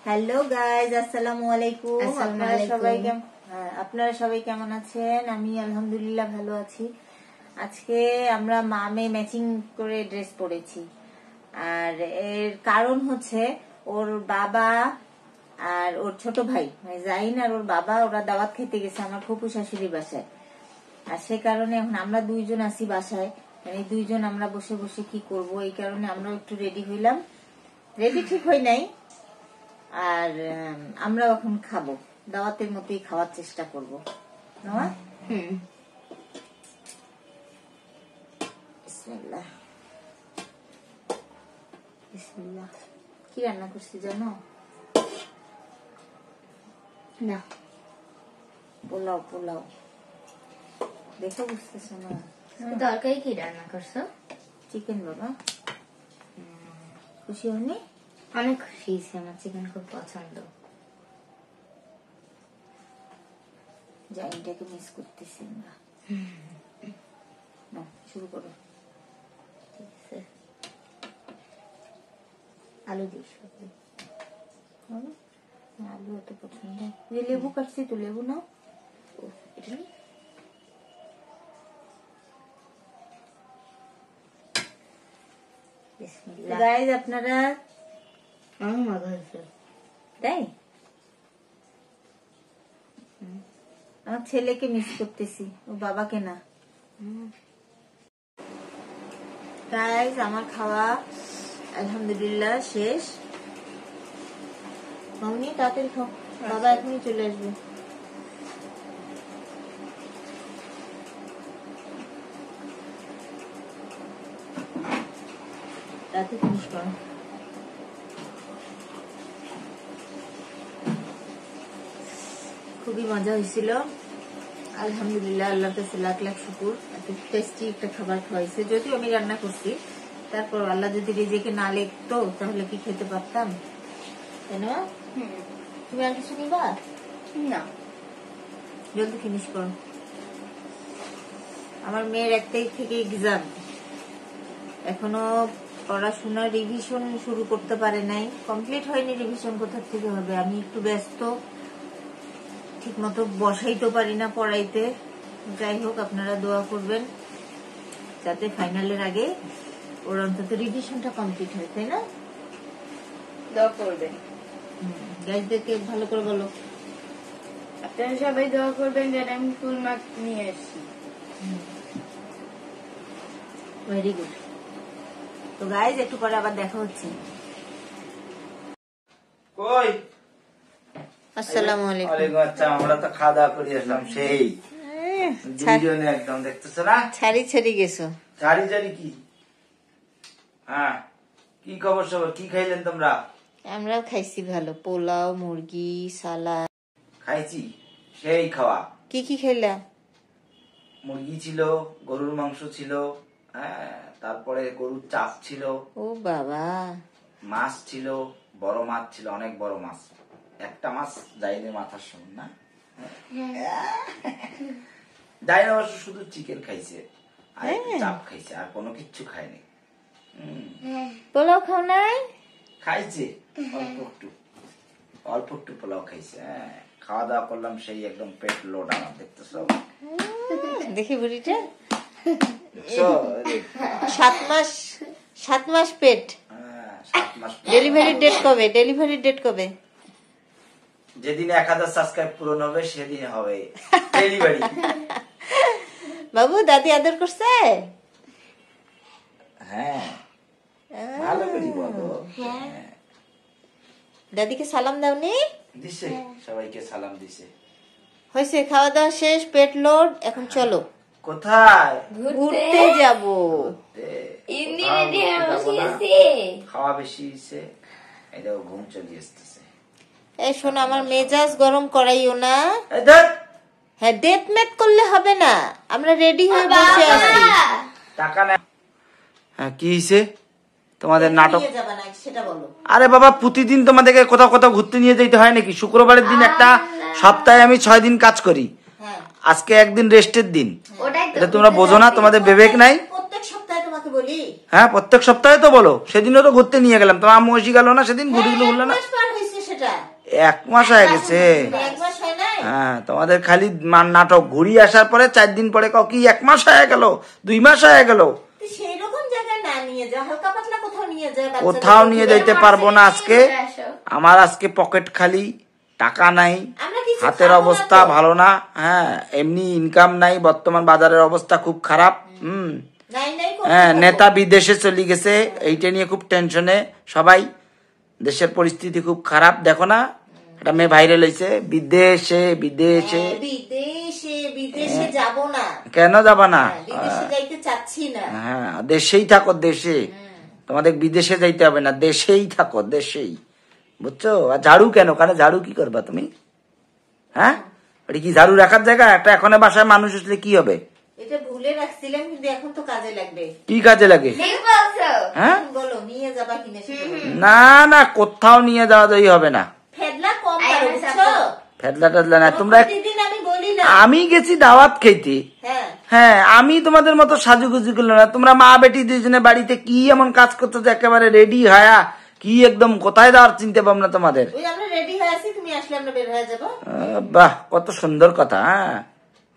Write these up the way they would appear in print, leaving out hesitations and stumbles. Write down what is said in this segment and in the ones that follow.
Hello guys, আসসালামু আলাইকুম। আপনারা সবাই কেমন আছেন? আমি আলহামদুলিল্লাহ ভালো আছি। আজকে আমরা মামে ম্যাচিং করে ড্রেস পরেছি, আর এর কারণ হচ্ছে ওর বাবা আর ওর ছোট ভাই জাইন আর ওর বাবা ওরা দাওয়াত খেতে গেছে আমার ফুপু শাশুড়ির বাসায়। আর সে কারণে এখন আমরা দুইজন আছি বাসায়, এই দুইজন আমরা বসে বসে কি করব, এই কারণে আমরা একটু রেডি হইলাম। রেডি ঠিক হই নাই, আর আমরা এখন খাবো, দাওয়াতের মতোই খাওয়ার চেষ্টা করবো। বিসমিল্লাহ বিসমিল্লাহ। কি রান্না করছি জানো? না, পোলাও। পোলাও দেখো, বুঝতেছো না? তরকারি কি রান্না করছো? চিকেন। বাবা খুশি হয়নি? অনেক খুশি হয়েছি, আমার চিকেন খুব পছন্দ। জাইনটাকে মিস করতেছি আমরা। না, শুরু করো। ঠিক আছে, আলু দিস। আলু এত পছন্দ। লেবু কাটছি তো, লেবু নাও। এটা নি গাইজ, আপনারা মজা হয়েছে তাই? আমার ছেলেকে মিস করতেছি, ও বাবাকে না। গাইজ, আমার খাওয়া আলহামদুলিল্লাহ শেষ। মামনি তাড়াতাড়ি খাও, বাবা এখনই চলে আসবে। রাতে ফিনিশ করো। খুবই মজা হয়েছিল আলহামদুলিল্লাহ, আল্লাহর কাছে লাখ লাখ শুকুর। এত টেস্টি একটা খাবার খাওয়াইছে, যদিও আমি রান্না করছি, তারপর আল্লাহ যদি রিজিকে না লিখতো তাহলে কি খেতে পারতাম, তাই না? তুমি আর কিছু নিবা না? জলদি ফিনিশ করো। আমার মেয়ের 1 তারিখ থেকে এক্সাম, এখনো পড়াশোনা রিভিশন শুরু করতে পারে নাই, কমপ্লিট হয়নি। রিভিশন কোথা থেকে হবে? আমি একটু ব্যস্ত, ঠিক মতো বসাইতে পারি না পড়াইতে। যাই হোক, আপনারা দোয়া করবেন যাতে ফাইনালের আগে ওর অন্তত রিভিশনটা কমপ্লিট হয়, তাই না? দোয়া করবেন। গাইজদেরকে ভালো করে বলো, আপনারা সবাই দোয়া করবেন যেন আমি ফুল মার্ক নিয়ে আসি। Very good. তো গাইজ, একটু পরে আবার দেখা হচ্ছে। কই? আসসালামু আলাইকুম। ওয়ালাইকুম আসসালাম। আমরা তো খাওয়া দাওয়া করে আসলাম, সেই দুইজনে একদম, দেখতেছো না? ছাড়ি ছাড়ি গেছো। ছাড়ি ছাড়ি কি? হ্যাঁ, কি খবর সবার? কি খাইলেন তোমরা? আমরাও খাইছি ভালো, পোলাও, মুরগি, সালাদ খাইছি, সেই খাওয়া। কি কি খাইলা? মুরগি ছিল, গরুর মাংস ছিল, হ্যাঁ, তারপরে গরুর চাপ ছিল, ও বাবা, মাছ ছিল, বড় মাছ ছিল, অনেক বড় মাছ। একটা মাছ যাইনি মাথার সমান না, যাই না, অবশ্য শুধু চিকেন খাইছে আর একটু চাপ খাইছে, আর কোনো কিচ্ছু খায়নি। পোলাও খাও নাই? খাইছে অল্প একটু পোলাও খাইছে। হ্যাঁ, খাওয়া দাওয়া করলাম, সেই একদম পেট লোড আমার, দেখতেছ? দেখি বুড়িটা 7 মাস পেট। 7 মাস। ডেলিভারি ডেট কবে? ডেলিভারি ডেট কবে? যেদিন 1000 সাবস্ক্রাইব পূরণ হবে সেদিন হবে ডেলিভারি। বাবু, দাদি আদর করছে? হ্যাঁ, ভালো করে বলো। দাদিকে সালাম দাওনি? দিছে, সবাইকে সালাম দিছে। হয়েছে, খাওয়া দাওয়া শেষ, পেট লোড, এখন চলো কোথায় ঘুরতে যাব। খাওয়া বেশি হয়েছে, এই দেখো ঘুম চলে আসতেছে। এই শোনো, আমার মেজাজ গরম করাইও না। এই ধর, হ্যাঁ, ডেট মেট করলে হবে না, আমরা রেডি হয়ে বসে আছি। টাকা না। হ্যাঁ, কি হয়েছে তোমাদের নাটক? নিয়ে যাবা না সেটা বলো। আরে বাবা, প্রতিদিন তোমাদেরকে কোথাও কোথাও ঘুরতে নিয়ে যেতে হয় নাকি? শুক্রবারের দিন একটা, সপ্তাহে আমি 6 দিন কাজ করি, আজকে একদিন রেস্টের দিন। এটা তোমরা বোঝো না? তোমাদের বিবেক নাই? প্রত্যেক সপ্তাহে তোমাকে বলি? হ্যাঁ প্রত্যেক সপ্তাহে তো বলো, সেদিনও তো ঘুরতে নিয়ে গেলাম, তোমার আম্মু এসে গেল না সেদিন, ঘুরগুলো ঘুরলো না। 1 মাস পার হয়েছে সেটা। 1 মাস হয়ে গেছে। 1 মাস হয় নাই? হ্যাঁ তোমাদের খালি নাটক, ঘুরি আসার পরে 4 দিন পরে কাউ কি 1 মাস হয়ে গেল, 2 মাস হয়ে গেল। সেই রকম জায়গায় না নিয়ে যা, হালকা পাতলা কোথাও নিয়ে যায়। কোথাও নিয়ে যাইতে পারবো না আজকে, আমার আজকে পকেট খালি, টাকা নাই, হাতের অবস্থা ভালো না। হ্যাঁ এমনি ইনকাম নাই, বর্তমান বাজারের অবস্থা খুব খারাপ। হ্যাঁ নেতা বিদেশে চলে গেছে, এইটা নিয়ে খুব টেনশনে সবাই, দেশের পরিস্থিতি খুব খারাপ। দেখো না একটা মেয়ে ভাইরাল হয়েছে, বিদেশে বিদেশে। বিদেশে যাব না। কেন যাবা না? বিদেশে যাইতে চাচ্ছি না। হ্যাঁ দেশেই থাকো, দেশে, তোমাদের বিদেশে যাইতে হবে না, দেশেই থাকো, দেশেই, বুঝছো? আর ঝাড়ু কেন, কারণ ঝাড়ু কি করবা তুমি? হ্যাঁ এটা কি ঝাড়ু রাখার জায়গা? একটা এখন বাসায় মানুষ আসলে কি হবে? এটা ভুলে রাখছিলাম, কিন্তু এখন তো কাজে লাগবে। কি কাজে লাগে? হ্যাঁ বলো নিয়ে যাবা কিনা? না না কোথাও নিয়ে যাওয়া যাই হবে না। ফেদলা কম পারো, বুঝছো? ফেদলা টেদলা না, তোমরা, প্রতিদিন আমি বলি না। আমি গেছি দাওয়াত খেতে। হ্যাঁ হ্যাঁ আমি তোমাদের মতো সাজুগুজু করলো না, তোমরা মা বেটি দুইজনে বাড়িতে কি এমন কাজ করতো যে একেবারে রেডি হয়া কি একদম কোথায় যাওয়ার চিনতে পারবো না তোমাদের। ওই আমরা রেডি হয়ে আছি, তুমি আসলে আমরা বের হয়ে যাবো। বাহ কত সুন্দর কথা। হ্যাঁ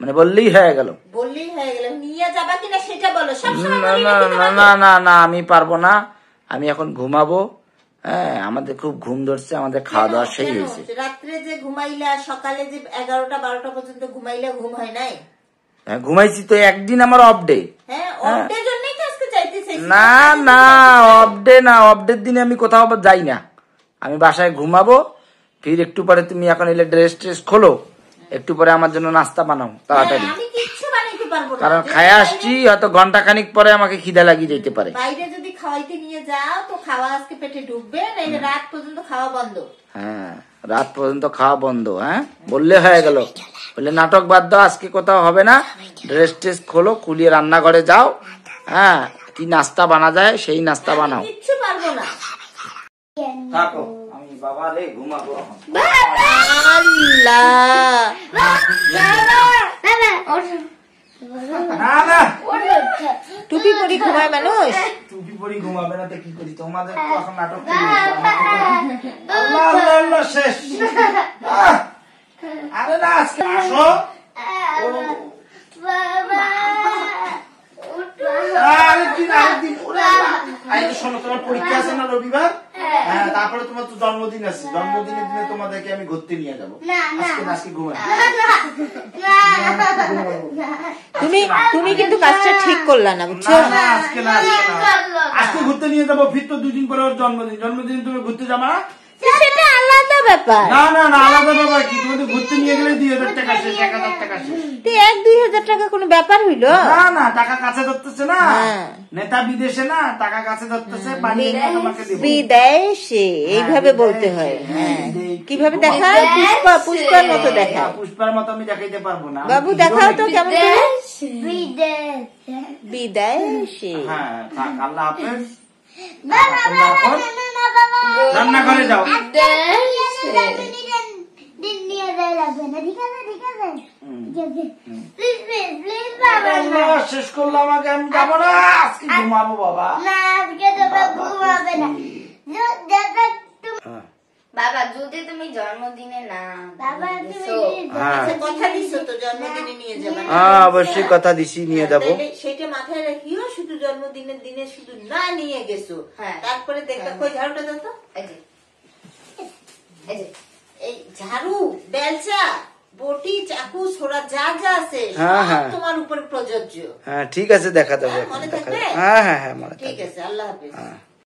মানে বললেই হয়ে গেল। বললেই হয়ে গেল, নিয়ে যাবা কিনা সেটা বলো। সবসময় না বলি না নাকি না তোমাকে? না না না আমি পারবো না, আমি এখন ঘুমাবো। হ্যাঁ আমাদের খুব ঘুম ধরছে, আমাদের খাওয়া দাওয়া সেই কেন? হয়েছে। রাত্রে যে ঘুমাইলা, সকালে যে 11টা 12টা পর্যন্ত ঘুমাইলা, ঘুম হয় নাই? হ্যাঁ ঘুমাইছি তো, একদিন আমার অফ ডে। হ্যাঁ অফডে জন্যই তো আজকে যাইতে চাইছি। না না অফ ডে না, অফ ডের দিনে আমি কোথাও যাই না, আমি বাসায় ঘুমাবো। ফির একটু পরে তুমি এখন এলে ড্রেস ট্রেস খোলো, একটু পরে আমার জন্য নাস্তা বানাও তাড়াতাড়ি, আমি কিচ্ছু বানাইতে পারবো না। কারণ খায় আসছি, হয়তো ঘন্টা খানিক পরে আমাকে খিদা লাগিয়ে যেতে পারে। বাইরে যদি খাওয়াইতে নিয়ে যাও তো খাওয়া আজকে পেটে ঢুকবে, নাইলে রাত পর্যন্ত খাওয়া বন্ধ। হ্যাঁ রাত পর্যন্ত খাওয়া বন্ধ। হ্যাঁ বললে হয়ে গেল, বললে নাটক বাদ দাও, আজকে কোথাও হবে না, ড্রেস ট্রেস খোলো, খুলিয়ে রান্নাঘরে যাও। হ্যাঁ কি নাস্তা বানা যায় সেই নাস্তা বানাও। কিচ্ছু পারবো না। থাকো, আমি বাবা রে ঘুমাবো। না না টুপি পরি ঘুমায় মানুষ। টুপি পরি ঘুমাবে না তো কি করি, তোমাদের তো এখন নাটক আল্লাহ আল্লাহ আল্লাহ শেষ। আরে না আজকে আসো। শোনো তোমার পরীক্ষা আছে না রবিবার? হ্যাঁ তারপরে তোমার তো জন্মদিন আছে, জন্মদিনের দিনে তোমাদেরকে আমি ঘুরতে নিয়ে যাবো। আজকে ঘুমাই। তুমি কিন্তু কাজটা ঠিক করলা না, বুঝছো? আজকে ঘুরতে নিয়ে যাবো, ফির তো 2 দিন পরে ওর জন্মদিন, জন্মদিন তুমি ঘুরতে যাবা না? সেটা আলাদা ব্যাপার। না না না আলাদা ব্যাপার কি, তোমাদের ঘুরতে নিয়ে গেলে 2000 টাকা শেষ, 1000 টাকা শেষ। 1-2000 টাকা কোনো ব্যাপার হইলো? না না টাকা কাছে ধরতেছে না, নেতা বিদেশে না, টাকা কাছে ধরতেছে, বানিয়ে নিয়ে তোমাকে দেবো। বিদেশে এইভাবে বলতে হয়। হ্যাঁ কিভাবে দেখায়? পুষ্পার মতো দেখায়। পুষ্পার মতো আমি দেখাইতে পারবো না। বাবু দেখাও তো কেমন করে। বিদেশে। হ্যাঁ থাক, আল্লাহ হাফেজ। রান্নাঘরে যাও। শেষ করলো আমাকে, আমি যাবো না, আজকে ঘুমাবো বাবা। বাবা যদি তুমি জন্মদিনে না কথা দিছো তো জন্মদিনে নিয়ে যাবে? হ্যাঁ অবশ্যই কথা দিছি, নিয়ে যাবো। সেটা মাথায় রাখিও, শুধু জন্মদিনের দিনে শুধু না নিয়ে গেছো, তারপরে দেখবে কই ঝাড়ুটা দাও তো। এই ঝাড়ু, বেলচা, বটি, চাকু, ছোড়া যা যা আছে সব তোমার উপরে প্রযোজ্য। হ্যাঁ ঠিক আছে দেখা যাবে। মনে থাকবে? হ্যাঁ হ্যাঁ হ্যাঁ মনে ঠিক আছে, আল্লাহ হাফেজ।